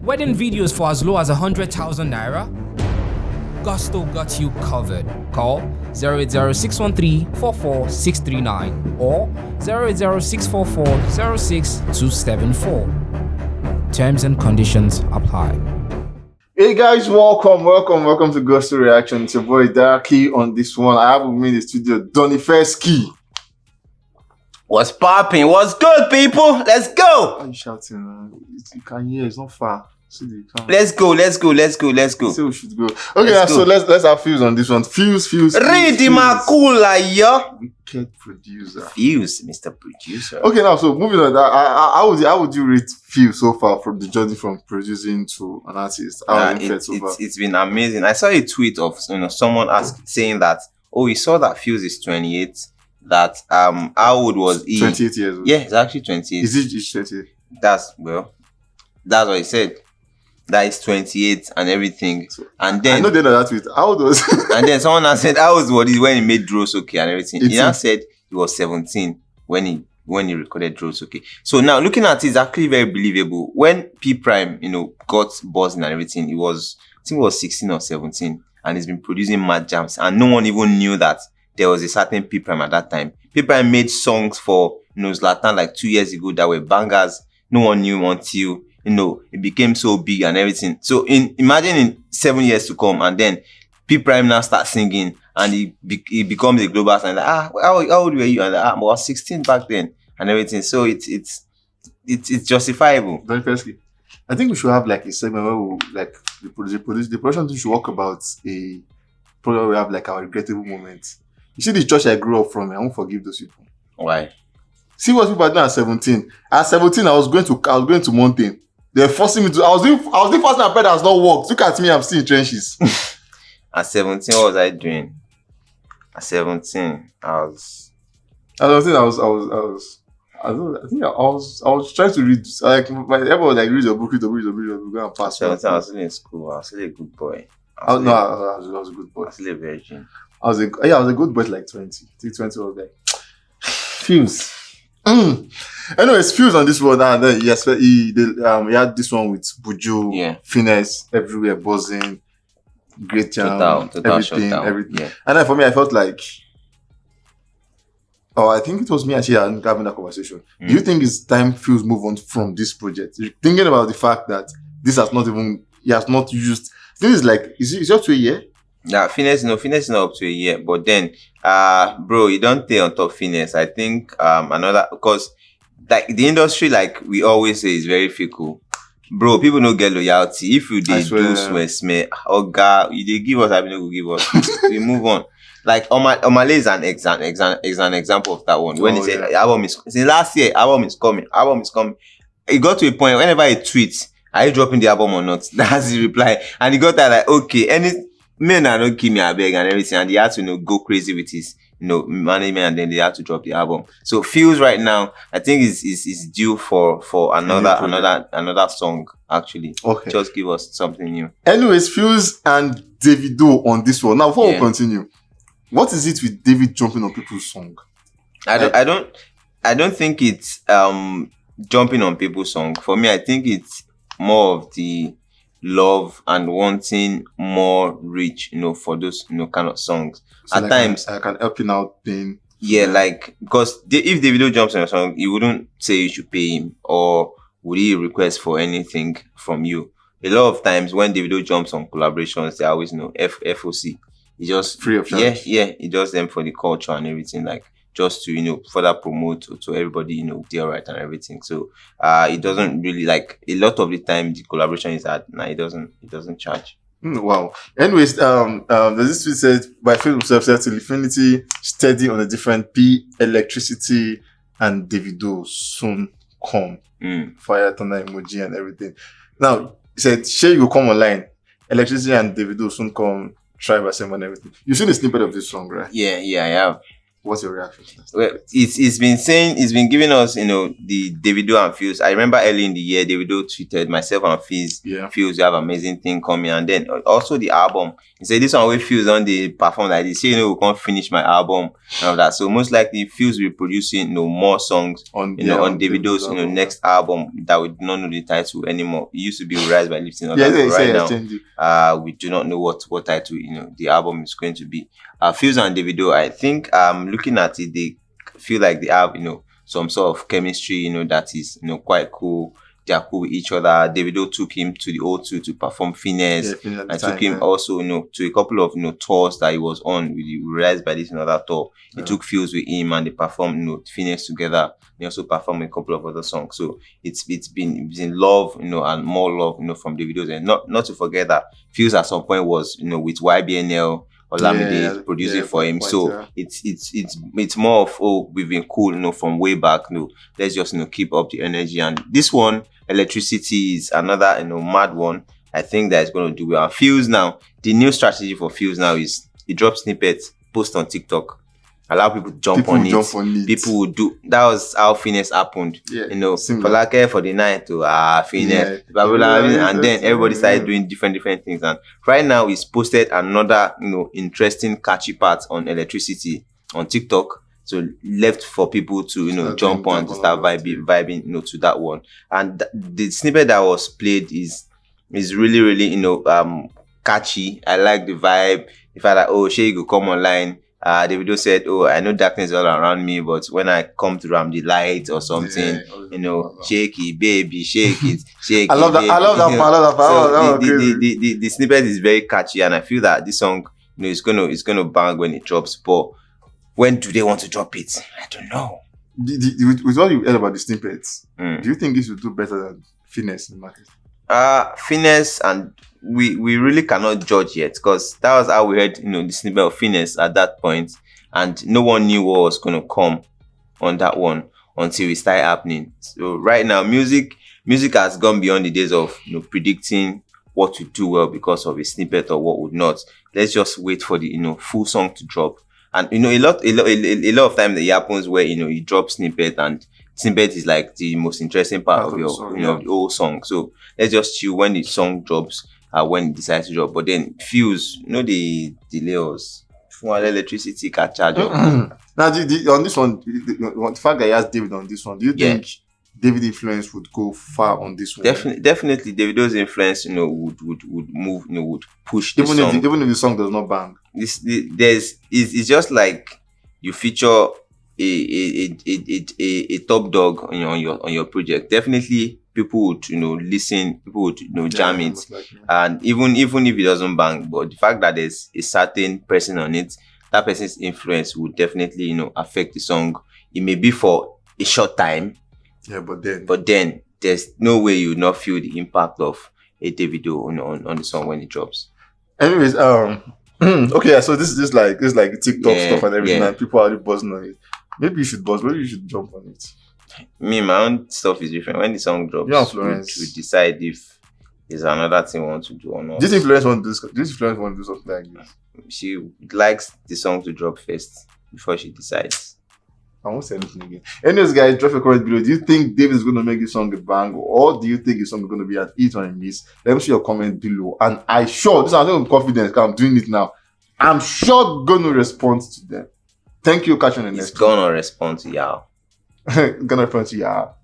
Wedding videos for as low as 100,000 naira? Gusto got you covered. Call 080-613-44639 or 080-644-06274. Terms and conditions apply. Hey guys, welcome to Gusto Reaction. It's your boy Darky on this one. I have with me in the studio Donny Fesky. What's popping? What's good, people? Let's go. Why are you shouting, man? You can hear, it's not far. Let's go. Say we should go. Okay, so let's have Pheelz on this one. Pheelz. Ready, Makula, yo. Wicked producer. Pheelz, Mr. Producer. Okay, now so moving on. How would you rate Pheelz so far from the journey from producing to an artist? It's been amazing. I saw a tweet of someone saying that he saw that Pheelz is 28. That how old was he? 28 years old. Yeah, he's actually 28. Is he 28? That's what he said. That is 28 and everything. And then I know they know that tweet. How old was and then someone else said how old was he when he made Dross Okay and everything. He now said he was 17 when he recorded Dross Okay. So now looking at it, it's actually very believable. When P Prime, got buzzing and everything, I think it was 16 or 17, and he's been producing mad jams, and no one even knew that there was a certain P Prime at that time. P Prime made songs for Zlatan like 2 years ago that were bangers. No one knew until it became so big and everything. So imagine in 7 years to come, and then P Prime now starts singing, and he becomes a global star. Like, how old were you? And I was 16 back then and everything. So it's justifiable. Very firstly, I think we should have like a segment where we the production team should talk about a program where we have like our regrettable moments. You see the church I grew up from, I won't forgive those people. Why? See what people are doing at 17. At 17, I was going to mountain. They're forcing me to. I was doing fasting and prayer has not worked. Look at me, I'm still in trenches. At 17, what was I doing? At 17, I was trying to read. Like everyone was like, read your book, go and pass. 17, I was still in school. I was still a good boy. I was a good boy. I was still a virgin. I was a good boy like 20. I think 20 was like Pheelz. Anyways, Pheelz on this one, and then he had this one with Buju, Finesse, everywhere buzzing, great jam, everything. Yeah. And then for me, I felt like, I think it was me actually having that conversation. Do you think it's time Pheelz move on from this project? You're thinking about the fact that he has not used. This is like, is it up to a year? Yeah, Finesse is not up to a year, but then, bro, you don't stay on top Finesse. I think because like the industry, like we always say, is very fickle. Bro, people don't get loyalty. If you do smell, God, you they give us, I mean, give us. We move on. Like Omale is an example of that one. When he said album is since last year, album is coming. It got to a point whenever he tweets, are you dropping the album or not? That's his reply. And he got that like, okay, men are not give me a beg and everything, and he had to go crazy with his management, and then they had to drop the album. So Pheelz right now, I think is due for another song actually. Okay, just give us something new. Anyways, Pheelz and Davido on this one. Now before we continue, what is it with David jumping on people's song? I don't think it's jumping on people's song. For me, I think it's more of the love and wanting more reach, for those kind of songs. So at times I can help you now then. Yeah, like because if Davido jumps on a song, he wouldn't say you should pay him, or would he request for anything from you. A lot of times when Davido jumps on collaborations, they always FOC. He just free of charge. Yeah, he does them for the culture and everything, like just to further promote to everybody, they're right and everything. So it doesn't really, like, a lot of the time the collaboration is that it doesn't charge. Wow. Anyways, there's this tweet said by Pheelz himself said till infinity, steady on a different P, electricity and Davido soon come. Fire thunder emoji and everything. Now he said, "Shay, you come online. Electricity and Davido soon come. Try by and everything." You've seen a snippet of this song, right? Yeah, I have. What's your reaction to that? Well, it's been giving us, the Davido and Pheelz. I remember early in the year, Davido tweeted, myself and Pheelz, Pheelz, you have amazing thing coming. And then also the album. He said, this one with Pheelz on the perform like this. We can't finish my album and all that. So most likely Pheelz will be producing, more songs on Davido's, next album that we do not know the title anymore. It used to be Rise by Lifting. Right now, we do not know what title, the album is going to be. Pheelz and Davido, I think, looking at it, they feel like they have, some sort of chemistry, that is, quite cool. They are cool with each other. Davido took him to the O2 to perform Finesse. I took him also, to a couple of, tours that he was on with the Rise by this another tour. He took Pheelz with him and they performed, Finesse together. They also performed a couple of other songs. So it's been love, and more love, from Davido's. And not to forget that Pheelz at some point was, with YBNL. Olamide producing for him. So it's more of, we've been cool, from way back. Let's just keep up the energy. And this one, Electricity, is another mad one. I think that it's going to do well. And Pheelz now, the new strategy for Pheelz now is he drops snippets, post on TikTok. Allow people to jump on it. People would do. That was how Finesse happened. For for the night to Finesse, and then everybody started doing different things. And right now, he's posted another interesting catchy part on Electricity on TikTok. So left for people to jump on to start vibing to that one. And the snippet that was played is really catchy. I like the vibe. If I like, Shay, you come online. Davido said, I know darkness all around me, but when I come through, I'm the light or something. Shake it, baby, shake it, shake it. I love that part. So the snippet is very catchy, and I feel that this song, it's gonna bang when it drops. But when do they want to drop it? I don't know. With what you heard about the snippets, do you think it should do better than Finesse in the market? Finesse, and we really cannot judge yet, because that was how we heard the snippet of Finesse at that point, and no one knew what was going to come on that one until it started happening. So right now, music has gone beyond the days of predicting what would do well because of a snippet or what would not. Let's just wait for the full song to drop. And a lot of time it happens where you drop snippet, and snippet is like the most interesting part of your song, the whole song. So let's just chill when the song drops, when it decides to drop. But then Pheelz, the delays for Electricity can charge up. Now on this one, the fact that he has David on this one, do you think David influence would go far on this one? Definitely Davido's influence would move, would push the song. Even if the song does not bang. It's just like you feature a top dog on your project. Definitely people would listen, people would jam it, and even if it doesn't bang, but the fact that there's a certain person on it, that person's influence would definitely affect the song. It may be for a short time, but then there's no way you would not feel the impact of a Davido on the song when it drops. Anyways, okay, so this is like TikTok stuff and everything, and people are already buzzing on it. Maybe you should buzz. Maybe you should jump on it. Me, my own stuff is different. When the song drops, we decide if there's another thing we want to do or not. This influence want to do something like this. She likes the song to drop first before she decides. I won't say anything again. Anyways, guys, drop a comment below. Do you think David is going to make this song a bang, or do you think this song is going to be an hit or a miss? Let me see your comment below. And I'm saying with confidence because I'm doing it now. I'm sure going to respond to them. Thank you. Catch you on the next. It's gonna respond to y'all. Gonna respond to y'all.